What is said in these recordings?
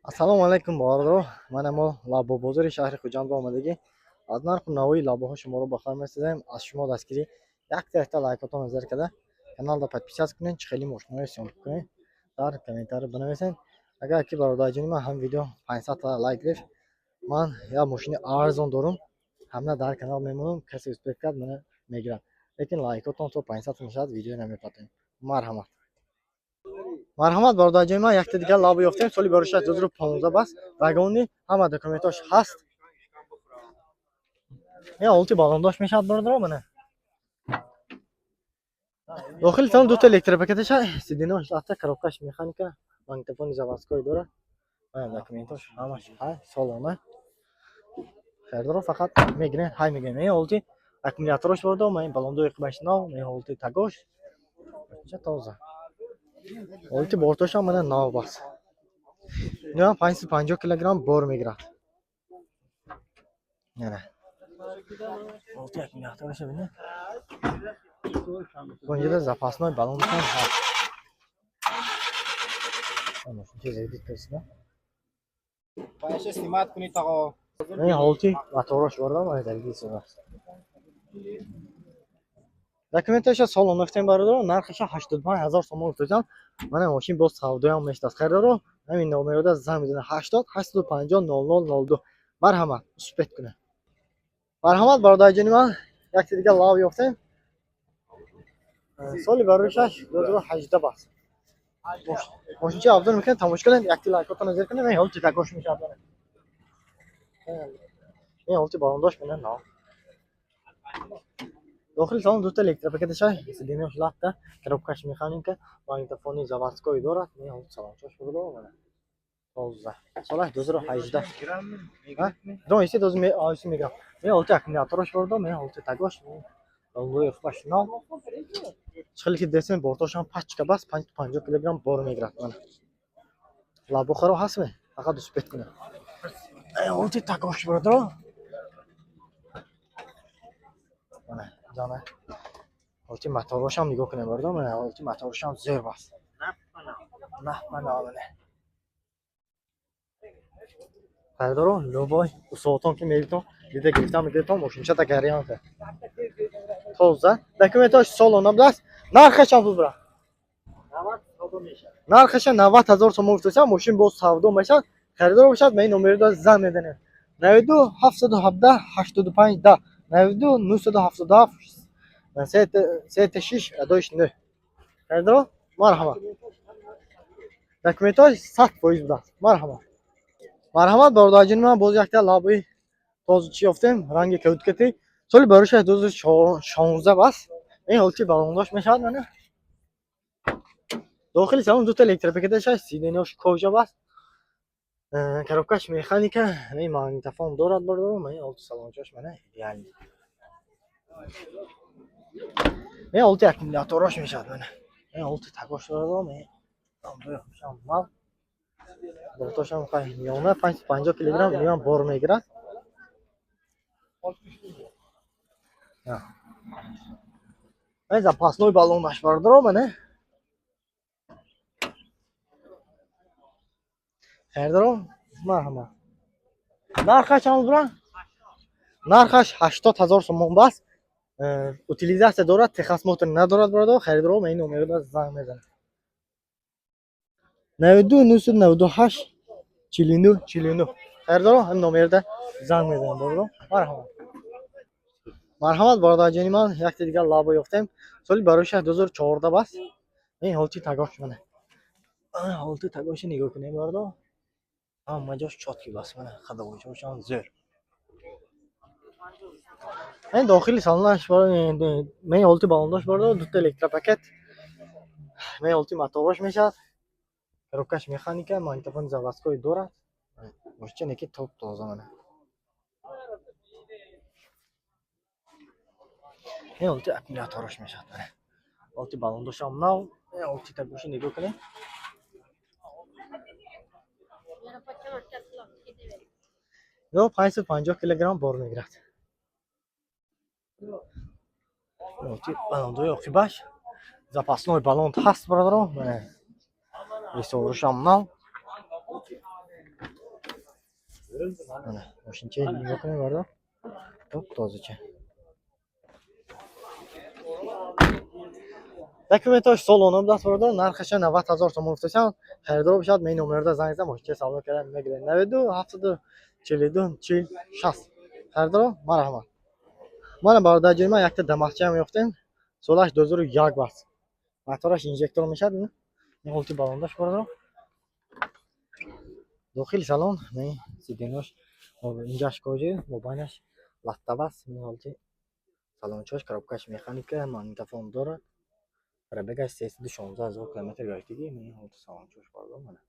Ассалому алайкум борадаро. Мана мо лабо бозори шаҳри Хуҷанд ба омадагӣ. Аз нарху навои лабоҳо шуморо ба хабар месозем. Аз шумо дастгирӣ як та лайкотон назар карда каналда подписаться кунед, чӣ хеле мошиноро сиём кунед. Дар комментарий бинависед. Агар ки бародарҷони ман ҳам видео 500 лайк гирифт, ман як мошини арзон дорум. Ҳамна дар канал мемонам, касе успех кард мана мегирад. Лекин лайкотон то 500 мешавад, видео намепатем. Марҳамат. Марҳамат бародарҷони ман, якта дигар лабо ёфтем. Соли бароша 2015 бас. Рагони ҳама документош ҳаст. Я олти балондош мешавад бародаро мана. дохили там дута электропакеташа, сидинош лафта, коробкаш механика, магнитофони заводской дорад. Мана документош ҳамаш ҳаст, солона. Хердоро фақат мегирен, ҳай мегирен. Я олти аккумуляторош бародаро, ман балондои қимашнав, я олти тагош. Ча тоза. Олти бортошам мана нав бас. Инам 550 кг бор мегирад. Яна. Олти аккумуляторош бинед. Онҷода запасной балон ҳам ҳаст. Ана чиз эдит касна. Паша снимать кунед таго. Не олти моторош барда ман далги сунас. Документаша сол омехтем бародаро, нархаша 85000 сомон гуфтам. Мана машин боз савдоям мештас. Хайдаро, ҳамин номерода зам мезана 80 850 0002. Марҳамат, успех кунед. Марҳамат бародарҷони ман, якта дигар лав ёфтем. Соли барошаш 2018 бас. Мошинчи авдор мекунед, тамош кунед, якти лайкотон назар кунед, мен олти тагош мешавад. Мен олти балондош менен нав. дохили салон дута электропакеташа, сидинош лафта, коробкаш механика, магнитофони заводской дорад. Мен олти салончош бурдо мана. Тоза. Солаш 2018. Ха? Дон иси 2018 мегам. Мен олти аккумуляторош бурдо, мен олти тагош. Балондои қимашнав. Чхели ки десен бортошам пачка бас 550 кг бор мегирад мана. Лабо харо ҳастме? Фақат успех кунед. Олти тагош бурдо. Мана жана. Олти моторошам нигоҳ кунед бурдо, мана олти моторошам зер бас. Мана мана. Хайдаро, лобой усотон ки мебитон, дида гирифтам мегирифтам, мошинча та гариан кард. Тоза, документош солона будаст. Нархашам бубра. 90 савдо мешавад. Нархаша 90000 сомон гуфтам, мошин боз савдо мешавад. Харидор бошад, мен номерода зам меданем. 92 717 85 10 92 977 36 29. Харидор, марҳамат. Документош 100% будаст. Марҳамат. Марҳамат бародарҷони ман, боз якта лабои тозачи ёфтем, ранги кавдкати. Соли бароша 2016 бас. Ин олти балондош мешавад мана. дохили салон дута электропакеташа, сидинош кожа бас. Коробкаш механика, ин магнитофон дорад бародаро, мен олти салончош мана идеал. Мен олти аккумуляторош мешавад мана. Мен олти тагош бародаро, мен андояшам мал. Бортошам қай миёна 550 кг миён бор мегирад. Мен запасной балонаш бародаро мана. Хайдаро, марҳамат. Нархаш чанд бура? Нархаш 80000 сомон бас. Утилизация дорад, техас мотор надорад бародаро. Хайдаро, мен номерода занг мезанам. 92 998 49 49. Хайдаро, ҳам номерода занг мезанам бародаро. Марҳамат. Марҳамат бародарҷони ман, якта дигар лабо ёфтем. Соли бароша 2014 бас. Мен олти тагош мана. Олти тагош нигоҳ кунем бародаро. Ҳама ҷош чотки бас мана, хадовочошам зер. Мен дохили салонаш мен олти балондош бародаро, дута электропакет. Мен олти моторош мешавад. Коробкаш механика, магнитофони заводской дорад. Мошинча неки топ тоза мана. Мен олти аккумуляторош мешавад мана. Олти балондошам нав, мен олти тагош нигоҳ кунем. Yo 550 kg bor mегирад. Олти балондои оқибаш. Запасной балон ҳаст бародаро. Ресуршам нав. Mana mashinacha yo'qmi borda. Top tozacha. Dokumentosh saloni bilan borda. Narxi 90,000 so'm o'tsa, xaridor bo'lsa, men nomerda zang qilsam, o'sha savdo kerak nima kerak. 92 haftada 42 60. Xaridor, marhamat. Mana barda jima yakta damascha ham yo'qdan. Solash dozori yak bas. Motorash injektor mishadmi? Ne olti balondash borda. Дохил салон, мы сиденёш, инҷаш коҷи, мобайнаш латтабас, миҳолти салончош, коробкаш механика, магнитофон дорад. Пробегаш 316,000 км гашти, миҳолти салончош борда мана.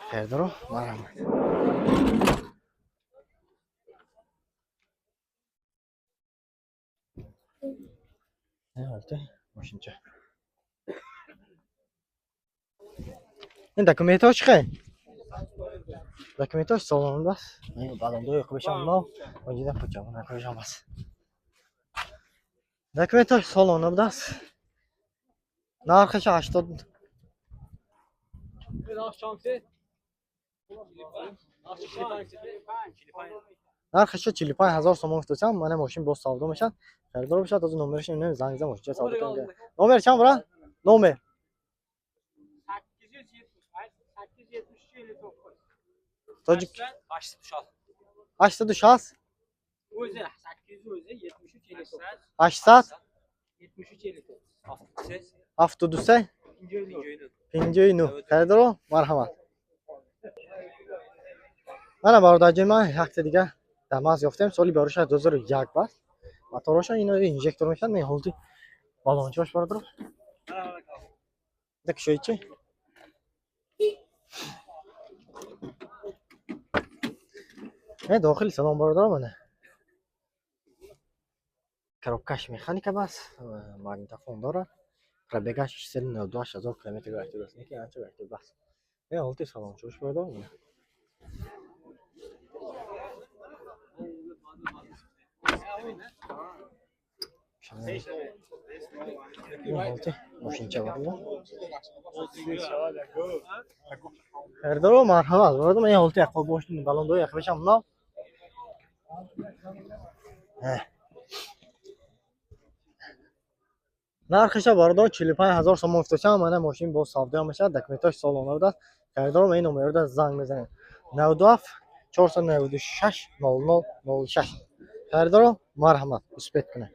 Xayrдоро, марҳамат. Moshincha. این دکومنتاش چیه؟ دکومنتاش salonda bas. Men balonda yo'q bo'lsam, o'ngida po'chamni qo'yisham bas. Dokumentash salonida bas. Narxi 80. Narxi 45,000 so'm o'tsa, mana mashina bo'z savdo mishad. Xaridor bo'lsa, o'zi nomerishni menam zang qilsam, o'sha savdo qilingan. Nomer cham bura? Nomer 873 Tojik 86 o'zi 800 o'zi 73 80 73 avtobusda Pinjoynu. Xaridor, marhamat. Mana bordagi men haqda degan Damas yoftam, soli borisha 2001 bas. Motorosha ino injektor mekan, men holdi balonchosh bordir. Tak shoychi. داخل salon bordir mana. Коробкаш механика bas, magnitofon dora. Пробегач 92,000 km gashti. Niki ancha gashti bas. Olti salonchosh bordir mana. Moshincha borda. Xaridor, marhamat. Borda men olti yaqqa boshni balonda yaqbasham no. Narxi borda 45,000 so'm o'tsa, mana mashina bo'z savdo mishad. Dokumentash salonida. Xaridor men nomerda zang bezaning. 92 496 0006. Xaridor, marhamat. Uspet kuni.